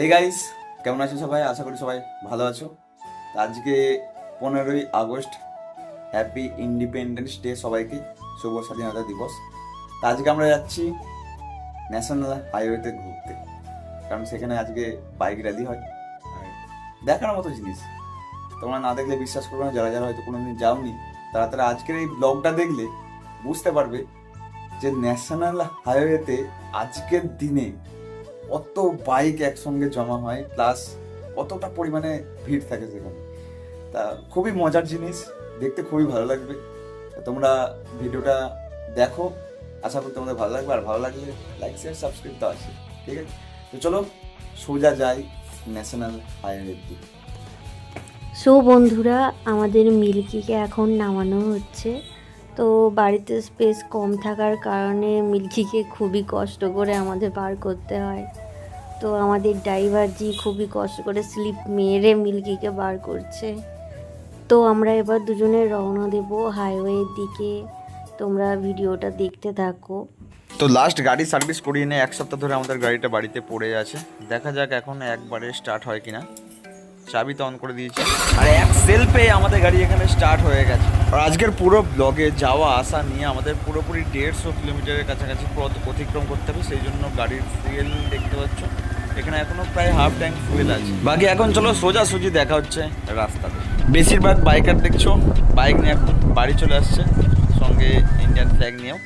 এই গাইস, কেমন আছো সবাই? আশা করি সবাই ভালো আছো। আজকে 15ই আগস্ট, হ্যাপি ইন্ডিপেন্ডেন্স ডে সবাইকে, শুভ স্বাধীনতা দিবস। তা আজকে আমরা যাচ্ছি ন্যাশনাল হাইওয়েতে ঘুরতে, কারণ সেখানে আজকে বাইক র্যালি হয়। আর দেখার মতো জিনিস, তোমরা না দেখলে বিশ্বাস করবে না। যারা যারা হয়তো কোনোদিন যাওনি, তারা তারা আজকের এই ব্লগটা দেখলে বুঝতে পারবে যে ন্যাশনাল হাইওয়েতে আজকের দিনে কত বাইক একসঙ্গে জমা হয়, প্লাস কতটা পরিমাণে ভিড় থাকে সেখানে। তা খুবই মজার জিনিস, দেখতে খুবই ভালো লাগবে। তোমরা ভিডিওটা দেখো, আশা করি তোমাদের ভালো লাগবে। আর ভালো লাগলে লাইক শেয়ার সাবস্ক্রাইব তো আছে, ঠিক আছে? তো চলো সোজা যাই ন্যাশনাল হাইওয়ের দিকে। সো বন্ধুরা, আমাদের মিল্কিকে এখন নামানো হচ্ছে। তো বাড়িতে স্পেস কম থাকার কারণে মিল্কিকে খুবই কষ্ট করে আমাদের বার করতে হয়। তো আমাদের ড্রাইভার জি খুবই কষ্ট করে স্লিপ মেরে মিল্কিকে বার করছে। তো আমরা এবার দুজনে রওনা দেব হাইওয়ের দিকে। তোমরা ভিডিওটা দেখতে থাকো। তো লাস্ট গাড়ি সার্ভিস করিয়ে নিয়ে 1 সপ্তাহ ধরে আমাদের গাড়িটা বাড়িতে পড়ে আছে। দেখা যাক এখন একবারে স্টার্ট হয় কিনা। চাবি তো অন করে দিয়েছি, আর এক সেলফে আমাদের গাড়ি এখানে স্টার্ট হয়ে গেছে। আর আজকের পুরো ব্লগে যাওয়া আসা নিয়ে আমাদের পুরোপুরি 150 কিলোমিটারের কাছাকাছি পথ অতিক্রম করতে হবে। সেই জন্য গাড়ির ফুয়েল দেখতে পাচ্ছ এখানে এখনো প্রায় হাফ ট্যাঙ্ক ফুয়েল আছে। বাকি এখন চলো সোজাসুজি দেখা হচ্ছে রাস্তাতে। বেশিরভাগ বাইকার দেখছো বাইক নিয়ে এখন বাড়ি চলে আসছে, সঙ্গে ইন্ডিয়ান ফ্ল্যাগ নিয়েও।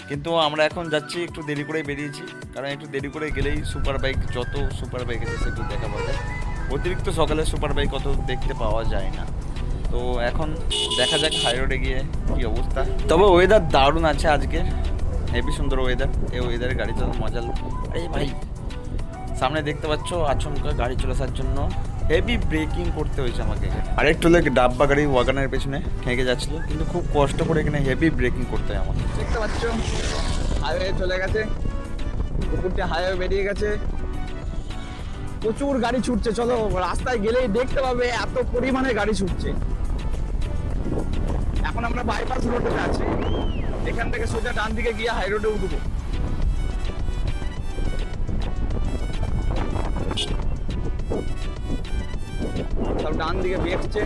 কিন্তু আমরা এখন যাচ্ছি একটু দেরি করে বেরিয়েছি, কারণ একটু দেরি করে গেলেই সুপার বাইক, যত সুপার বাইক আছে সেগুলো দেখা পাওয়া যায়। অতিরিক্ত সকালে সুপার বাইক অত দেখতে পাওয়া যায় না। তো এখন দেখা যাক হাই রোডে গিয়ে কি অবস্থা। তবে ওয়েদার দারুণ আছে আজকে, হেভি সুন্দর ওয়েদার। এই ওয়েদারে গাড়ি চালানো মজা। আরে ভাই, সামনে দেখতে পাচ্ছ আচমকা গাড়ি চলে আসার জন্য হেভি ব্রেকিং করতে হয়েছে আমাকে। আর একটু লোক ডাব্বা গাড়ি ওয়াগানের পেছনে খেঁকে যাচ্ছিল, কিন্তু খুব কষ্ট করে এখানে হেভি ব্রেকিং করতে হয় আমাকে। দেখতে পাচ্ছ হাইওয়ে চলে গেছে, কুকুরটা হাইওয়ে বেরিয়ে গেছে, প্রচুর গাড়ি ছুটছে। চলো রাস্তায় গেলেই দেখতে পাবে এত পরিমাণে গাড়ি ছুটছে। এখন আমরা বাইপাস রোডে আছি, এখান থেকে সোজা ডান দিকে গিয়ে হাই রোডে উঠবো। সব ডান দিকে বেরছে।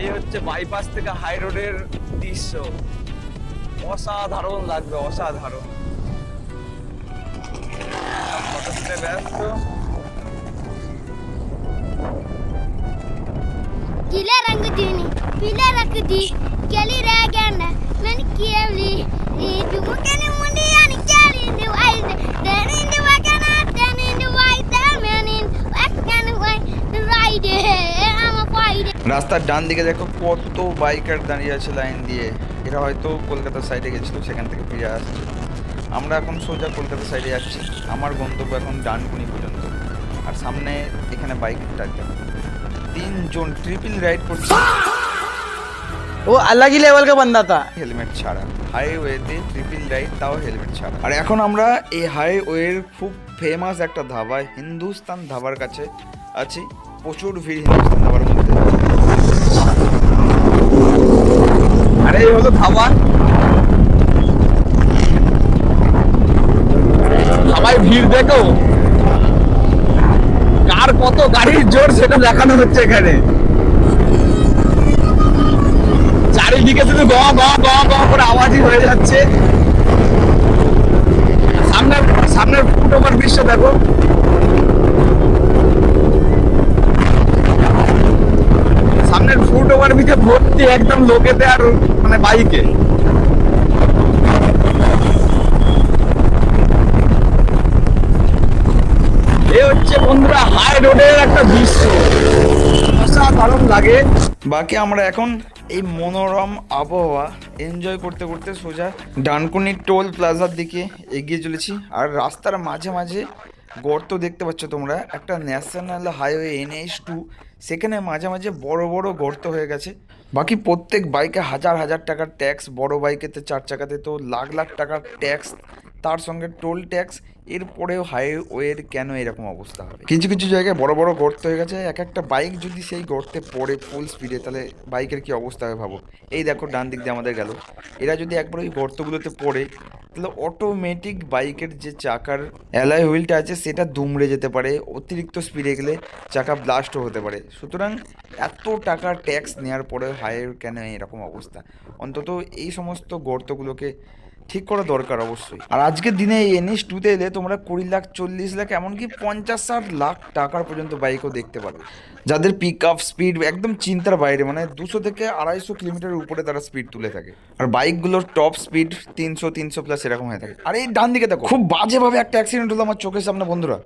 এই হচ্ছে বাইপাস থেকে হাই রোডের দৃশ্য। অসাধারণ লাগবে, অসাধারণ। ফটোশুটে ব্যস্ত। Gila rang dini, pila rak di, kali ragana, men kiali, itu bukan mundian kali di wise, dan in the wagana, dan in the white, man in wakan white, the ride, I'm a fight. রাস্তার ডান দিকে দেখো কত biker দাঁড়িয়ে আছে line দিয়ে। এরা হয়তো কলকাতার সাইডে গেছিল, সেখান থেকে ফিরে আসছে। আমরা এখন সোজা কলকাতা সাইডে যাচ্ছি। আমার গন্তব্য এখন ডানকুনি পর্যন্ত। আর সামনে এখানে বাইক টাকা 3 জন ট্রিপল রাইড করছে। ও अलग ही लेवल का बंदा था। হেলমেট ছাড়া হাইওয়েতে ট্রিপল রাইড, তাও হেলমেট ছাড়া। আর এখন আমরা এই হাইওয়ের খুব ফেমাস একটা ধাবা হিন্দুস্তান ধাবার কাছে আছি। প্রচুর ভিড় হিন্দুস্তান ধাবার মধ্যে। আরে এই হলো ধাবা। ধাবায় ভিড় দেখো, কার কত গাড়ির জোর সেটা দেখানো হচ্ছে এখানে। চারিদিকে শুধু গ গ গ গ করে আওয়াজই হয়ে যাচ্ছে। সামনের ফুট ওভার দৃশ্য দেখো। সামনের ফুট ওভার ব্রিজে ভর্তি একদম লোকেতে আর মানে বাইকে। এই হচ্ছে বন্ধুরা হাই রোডের একটা দৃশ্য, অসাধারণ লাগে। বাকি আমরা এখন এই মনোরম আবহাওয়া এনজয় করতে করতে সোজা ডানকুনি টোল প্লাজার দিকে এগিয়ে চলেছি। আর রাস্তার মাঝে মাঝে গর্ত দেখতে পাচ্ছ তোমরা, একটা ন্যাশনাল হাইওয়ে NH2, সেখানে মাঝে মাঝে বড় বড় গর্ত হয়ে গেছে। বাকি প্রত্যেক বাইকে হাজার হাজার টাকার ট্যাক্স, বড় বাইকেতে 4 চাকাতে তো লাখ লাখ টাকার ট্যাক্স, তার সঙ্গে টোল ট্যাক্স। এরপরেও হাইওয়ের কেন এরকম অবস্থা হবে? কিছু কিছু জায়গায় বড় বড় গর্ত হয়ে গেছে। এক একটা বাইক যদি সেই গর্তে পড়ে ফুল স্পিডে, তাহলে বাইকের কি অবস্থা হবে ভাবো। এই দেখো ডান দিক দিয়ে আমাদের গেল, এরা যদি একবার ওই গর্তগুলোতে পড়ে, তাহলে অটোমেটিক বাইকের যে চাকার অ্যালয় হুইলটা আছে সেটা দুমড়ে যেতে পারে, অতিরিক্ত স্পিডে গেলে চাকা ব্লাস্টও হতে পারে। সুতরাং এত টাকা ট্যাক্স নেওয়ার পরে হাইওয়ে কেন এরকম অবস্থা? অন্তত এই সমস্ত গর্তগুলোকে ঠিক করা দরকার অবশ্যই। আর আজকের দিনে এই NH2-তে এলে তোমরা 20 লাখ 40 লাখ এমনকি 50-60 লাখ টাকার পর্যন্ত বাইকও দেখতে পারবে, যাদের পিক আপ স্পিড একদম চিন্তার বাইরে, মানে 200 থেকে 250 কিলোমিটারের উপরে তারা স্পিড তুলে থাকে। আর বাইকগুলোর টপ স্পিড 300 প্লাস এরকম হয়ে থাকে। আর এই ডান দিকে দেখো, খুব বাজেভাবে একটা অ্যাক্সিডেন্ট হলো আমার চোখের সামনে বন্ধুরা।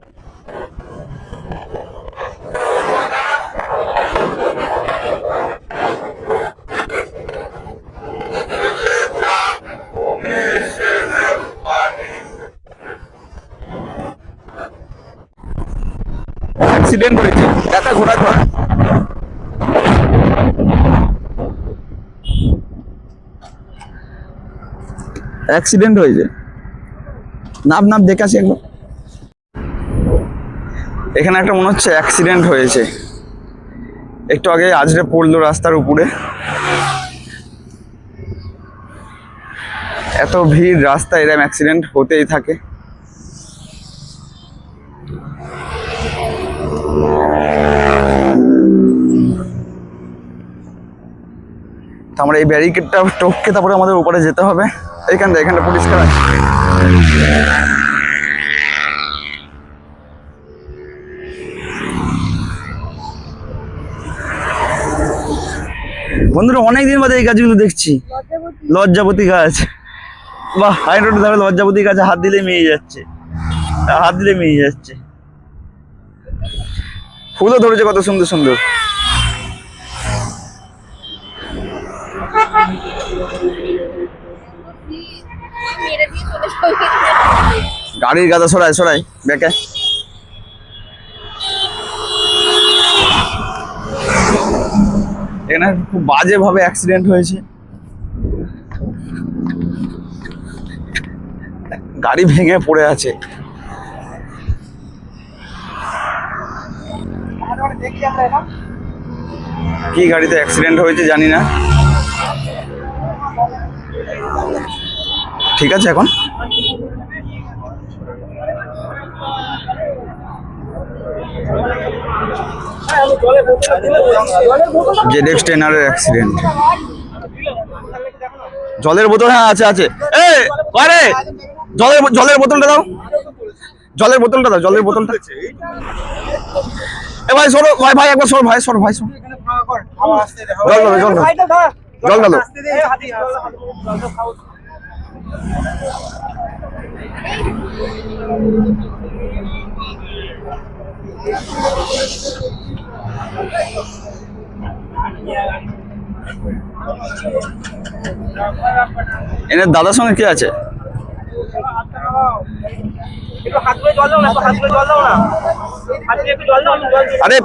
অ্যাক্সিডেন্ট হয়েছে, দেখা ঘোরা ধর। অ্যাক্সিডেন্ট হয়েছে, নাম দেখে আসি একবার। এখানে একটা মনে হচ্ছে অ্যাক্সিডেন্ট হয়েছে, একটু আগে আজরে পড়লো রাস্তার উপরে। এত ভিড় রাস্তায়, এরকম অ্যাক্সিডেন্ট হতেই থাকে। তো আমরা এই ব্যারিকেডটা টপকে তারপরে আমাদের উপরে যেতে হবে। এখানটা পরিষ্কার আছে। বন্ধুরা অনেকদিন বাদে এই গাছগুলো দেখছি, লজ্জাপতি গাছ। বাহ, হাই রোডে ধরে লজ্জাপতি গাছে হাত দিলে মিয়ে যাচ্ছে, ফুলও ধরেছে কত সুন্দর সুন্দর। গাড়ির গাদা সরাই বেকে। এখানে খুব বাজে ভাবে অ্যাক্সিডেন্ট হয়েছে, গাড়ি ভেঙে পড়ে আছে। কি গাড়িতে অ্যাক্সিডেন্ট হয়েছে জানি না। ঠিক আছে, এখন ZX10R এর অ্যাক্সিডেন্ট। জলের বোতল, হ্যাঁ আছে। আরে জলের বোতলটা দাও, জলের বোতলটা। এ ভাই সরো, ভাই একবার সর, ভাই সর। জল ডালো। এনে দাদার সঙ্গে কে আছে? আরে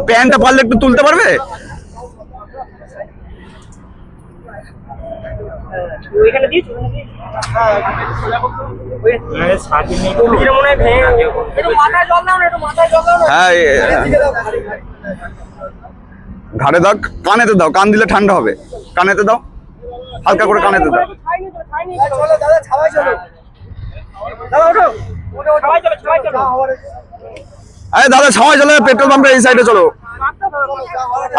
প্যান্টটা পারলে একটু তুলতে পারবে? হ্যাঁ, ঘাড়ে দাও, কানেতে দাও, কান দিলে ঠান্ডা হবে। কানেতে দাও, হালকা করে কানেতে দাও। আরে দাদা সবাই চলো, পেট্রোল পাম্পে এই সাইডে চলো।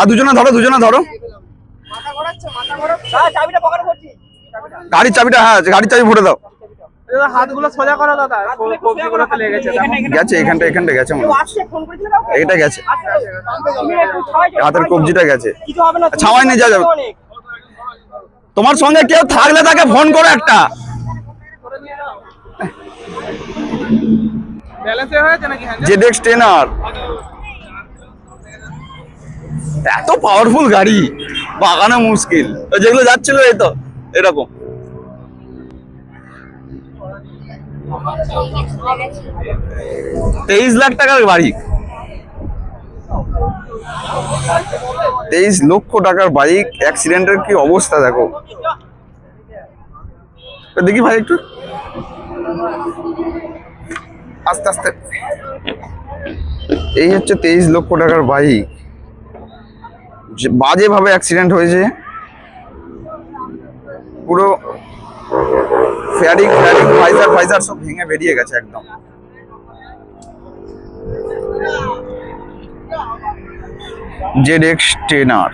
আর দুজনে ধরো। গাড়ির চাবিটা, হ্যাঁ গাড়ির চাবি ভরে দাও। হাতগুলো সোজা করো দাদা, কবজিগুলোতে লেগেছে। গেছে এখানটা গেছে মনে হয়। এটা গেছে, হাতের কবজিটা গেছে। ছাওয়াই নিয়ে যাবে। তোমার সঙ্গে কেউ থাকলে তাকে ফোন করো একটা। ZX10R এত পাওয়ারফুল গাড়ি, বাগানো মুশকিল। যেগুলো যাচ্ছিল এই তো এরকম। তেইশ লাখ টাকার বাইক, 23 লক্ষ টাকার বাইক অ্যাক্সিডেন্টের কি অবস্থা দেখো। দেখি ভাই একটু আস্তে। এই হচ্ছে 23 লক্ষ টাকার বাইক, বাজে ভাবে অ্যাক্সিডেন্ট হয়েছে পুরো। ফ্যারিং ফ্যারিং ফাইজার ফাইজার সব ভেঙে বেরিয়ে গেছে একদম। ZX 10R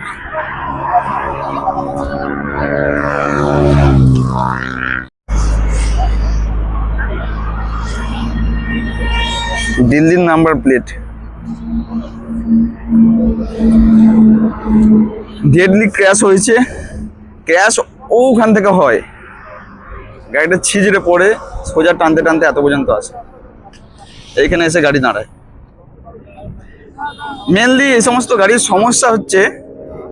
দিল্লির নাম্বার প্লেট। ডেডলি ক্র্যাশ হয়েছে। ক্র্যাশ ওখান থেকে হয়, গাড়িটা ছিজড়ে পড়ে সোজা টানতে টানতে এত পর্যন্ত আসে, এইখানে এসে গাড়ি দাঁড়ায়। মেনলি এই সমস্ত গাড়ির সমস্যা হচ্ছে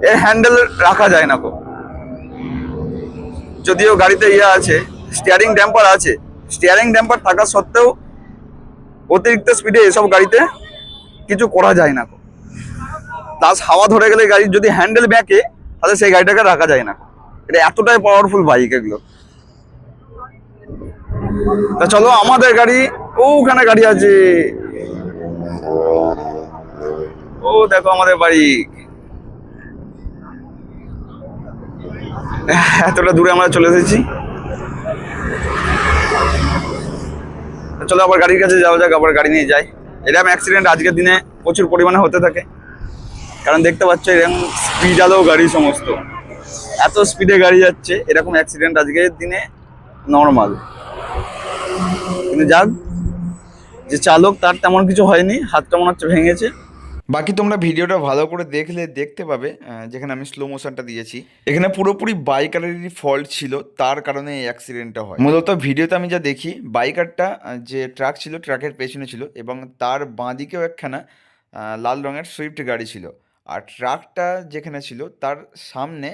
এর হ্যান্ডেল রাখা যায় না কো। যদিও গাড়িতে আছে, স্টিয়ারিং ড্যাম্পার আছে, স্টিয়ারিং ড্যাম্পার থাকা সত্ত্বেও অতিরিক্ত স্পিডে এসব গাড়িতে কিছু করা যায় না। প্লাস হাওয়া ধরে গেলে গাড়ির যদি হ্যান্ডেল ব্যাকে, তাহলে সেই গাড়িটাকে রাখা যায় না। এটা এতটাই পাওয়ারফুল বাইক এগুলো। তা চলো আমাদের গাড়ি, ওখানে গাড়ি আছে, ও দেখো আমাদের বাড়ি। এতটা দূরে আমরা চলে এসেছি। চলো আবার গাড়ির কাছে যাওয়া যাক, আবার গাড়ি নিয়ে যাই। এরকম অ্যাক্সিডেন্ট আজকের দিনে প্রচুর পরিমাণে হতে থাকে, কারণ দেখতে পাচ্ছ এরকম স্পিড আলো গাড়ি, সমস্ত এত স্পিডে গাড়ি যাচ্ছে, এরকম অ্যাক্সিডেন্ট আজকের দিনে নর্মাল। কিন্তু যাক, যে চালক তার তেমন কিছু হয়নি, হাতটা মনে হচ্ছে ভেঙেছে। বাকি তোমরা ভিডিওটা ভালো করে দেখলে দেখতে পাবে, যেখানে আমি স্লো মোশনটা দিয়েছি, এখানে পুরোপুরি বাইকারেরই ফল্ট ছিল, তার কারণে এই অ্যাক্সিডেন্টটা হয়। মূলত ভিডিওতে আমি যা দেখি, বাইকারটা যে ট্রাক ছিল, ট্রাকের পেছনে ছিল এবং তার বাঁদিকেও একখানা লাল রঙের সুইফট গাড়ি ছিল, আর ট্রাকটা যেখানে ছিল তার সামনে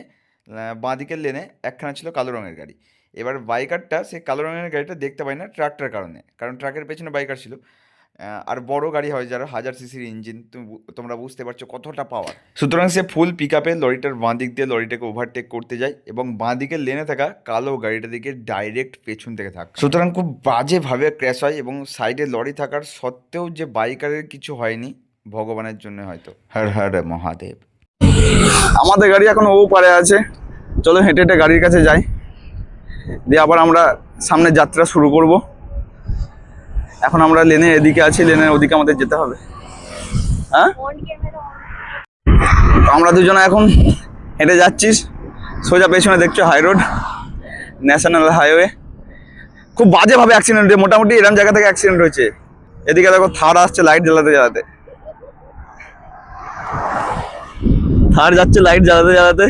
বাঁদিকের লেনে একখানা ছিল কালো রঙের গাড়ি। এবার বাইকারটা সেই কালো রঙের গাড়িটা দেখতে পায় না ট্রাকটার কারণে, কারণ ট্রাকের পেছনে বাইকার ছিল। আর বড় গাড়ি হয় যারা 1000 সিসির ইঞ্জিন, তোমরা বুঝতে পারছো কতটা পাওয়ার। সুতরাং সে ফুল পিক আপে লরিটার বাঁ দিক দিয়ে লরিটাকে ওভারটেক করতে যায় এবং বাঁ দিকের লেনে থাকা কালো গাড়িটা দিকে ডাইরেক্ট পেছন থেকে থাকে। সুতরাং খুব বাজেভাবে ক্র্যাশ হয় এবং সাইডে লরি থাকার সত্ত্বেও যে বাইকারের কিছু হয়নি, ভগবানের জন্য হয়তো। হর হর মহাদেব। আমাদের গাড়ি এখন ও পারে আছে, চলো হেঁটে হেঁটে গাড়ির কাছে যাই, দিয়ে আবার আমরা সামনে যাত্রা শুরু করব। এখন আমরা লেনে এদিকে আছি, লেনের ওদিকে আমাদের যেতে হবে। হ্যাঁ, আমরা দুজনে এখন হেঁটে যাচ্ছিস, সোজা পেছনে দেখছো হাই রোড, ন্যাশনাল হাইওয়ে। খুব বাজেভাবে অ্যাক্সিডেন্ট হয়েছে, মোটামুটি এরকম জায়গা থেকে অ্যাক্সিডেন্ট হয়েছে। এদিকে দেখো থার আসছে লাইট জ্বালাতে জ্বালাতে, থার যাচ্ছে লাইট জ্বালাতে জ্বালাতে,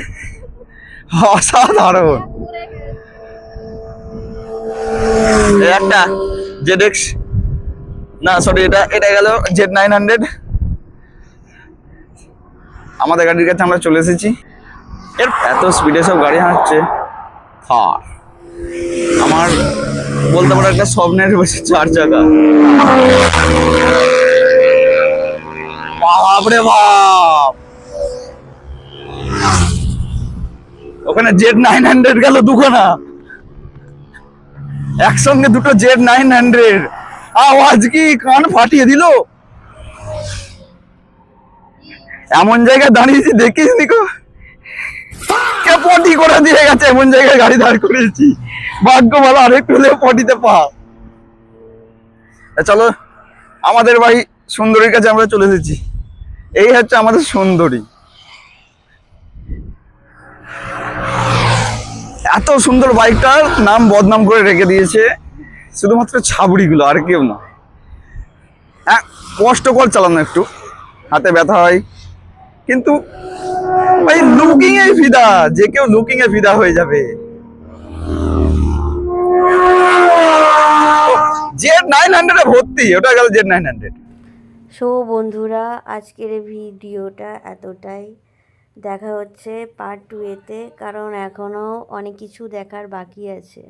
অসাধারণ। একটা ZX, না সরি, এটা গেল Z900। আমাদের গাড়ির কাছে আমরা চলে এসেছি। এর এত স্পিডে সব গাড়ি হাঁটছে, থার আমার বলতে পারো একটা স্বপ্নের বেশি 4 চাকা। বাপরে বাপ, ওখানে Z900 গেল দুখানা, একসঙ্গে দুটো Z900, আওয়াজ কি কান ফাটিয়ে দিল। এমন জায়গায় দাঁড়িয়েছি দেখিস নিকো, কে পটি করে দিয়ে গেছে, এমন জায়গায় গাড়ি দাঁড় করেছি। ভাগ্য ভালো, আরেকটু হলে পটিতে পা। চলো আমাদের বাড়ি সুন্দরীর কাছে আমরা চলে এসেছি। এই হচ্ছে আমাদের সুন্দরী। এত সুন্দর বাইকটার নাম বদনাম করে রেখে দিয়েছে শুধুমাত্র ছাবড়িগুলো, আর কেউ না। হ্যাঁ, কষ্টকর চালানো, একটু হাতে ব্যথা হয়, কিন্তু ভাই লুকিং এ ফিদা, যে কেউ লুকিং এ ফিদা হয়ে যাবে। Z900 এ ভর্তি, ওটা গেল Z900। সো বন্ধুরা, আজকের এই ভিডিওটা এতটাই। দেখা হচ্ছে পার্ট 2 এতে, কারণ এখনও অনেক কিছু দেখার বাকি আছে।